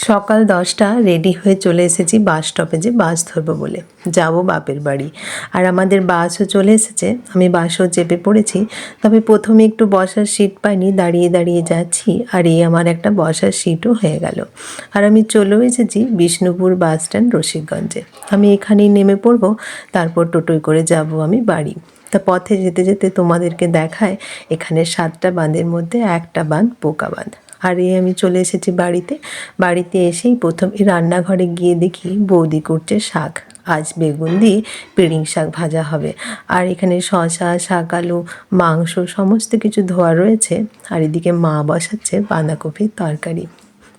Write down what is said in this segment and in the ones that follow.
সকাল 10টা রেডি হয়ে চলে এসেছি বাস স্টপেজে বাস ধরবো বলে যাব বাপের বাড়ি। আর আমাদের বাসও চলে এসেছে, আমি বাসও চেপে পড়েছি। তবে প্রথমে একটু বসার সিট পাইনি, দাঁড়িয়ে দাঁড়িয়ে যাচ্ছি, আর এই আমার একটা বসার সিটও হয়ে গেল। আর আমি চলেও এসেছি বিষ্ণুপুর বাস স্ট্যান্ড রসিকগঞ্জে। আমি এখানেই নেমে পড়বো, তারপর টোটোয় করে যাব আমি বাড়ি। তা পথে যেতে যেতে তোমাদেরকে দেখায় এখানে 7টা বাঁধের মধ্যে একটা বাঁধ পোকা বাঁধ। আর এই আমি চলে এসেছি বাড়িতে এসেই প্রথমে রান্নাঘরে গিয়ে দেখি বৌদি করছে শাক। আজ বেগুন দিয়ে পিড়িং শাক ভাজা হবে। আর এখানে শসা, শাক, আলু, মাংস সমস্ত কিছু ধোয়া রয়েছে। আর এদিকে মা বসাচ্ছে বাঁধাকপির তরকারি।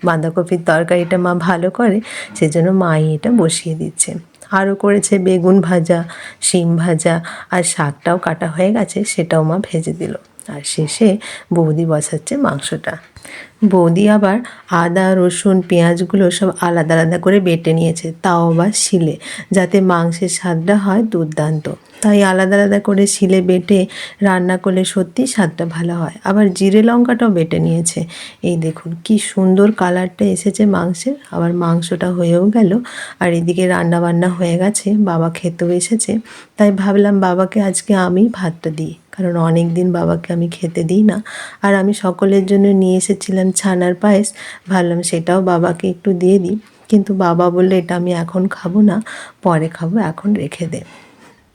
বাঁধাকপির তরকারিটা মা ভালো করে, সেজন্য মাই এটা বসিয়ে দিচ্ছে। আরও করেছে বেগুন ভাজা, শিম ভাজা, আর শাকটাও কাটা হয়ে গেছে, সেটাও মা ভেজে দিল। আর শেষে বৌদি বসাচ্ছে মাংসটা। বৌদি আবার আদা, রসুন, পেঁয়াজগুলো সব আলাদা আলাদা করে বেটে নিয়েছে, তাও আবার শিলে, যাতে মাংসের স্বাদটা হয় দুর্দান্ত। তাই আলাদা আলাদা করে শিলে বেটে রান্না করলে সত্যি স্বাদটা ভালো হয়। আবার জিরে লঙ্কাটাও বেটে নিয়েছে। এই দেখুন কি সুন্দর কালারটা এসেছে মাংসের। আবার মাংসটা হয়েও গেল, আর এদিকে রান্না বান্না হয়ে গেছে, বাবা খেতেও এসেছে। তাই ভাবলাম বাবাকে আজকে আমি ভাতটা দিই, কারণ অনেক দিন বাবাকে আমি খেতে দিই না। আর আমি সকলের জন্য নিয়ে এসেছিলাম ছানার পায়েস, ভাবলাম সেটাও বাবাকে একটু দিয়ে দিই। কিন্তু বাবা বললে এটা আমি এখন খাবো না, পরে খাবো, এখন রেখে দে।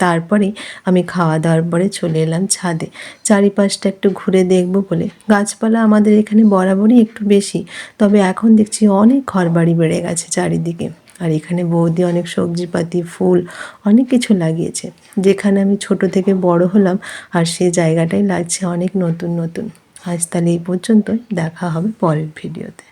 তারপরে আমি খাওয়া দাওয়ার পরে চলে এলাম ছাদে, চারিপাশটা একটু ঘুরে দেখবো বলে। গাছপালা আমাদের এখানে বরাবরই একটু বেশি, তবে এখন দেখছি অনেক ঘরবাড়ি বেড়ে গেছে চারিদিকে। আর এখানে বৌদি অনেক সবজিপাতি, ফুল, অনেক কিছু লাগিয়েছে, যেখানে আমি ছোট থেকে বড় হলাম, আর সে জায়গাটাই লাগছে অনেক নতুন নতুন। আজ তাহলে এই পর্যন্তই, দেখা হবে পরের ভিডিওতে।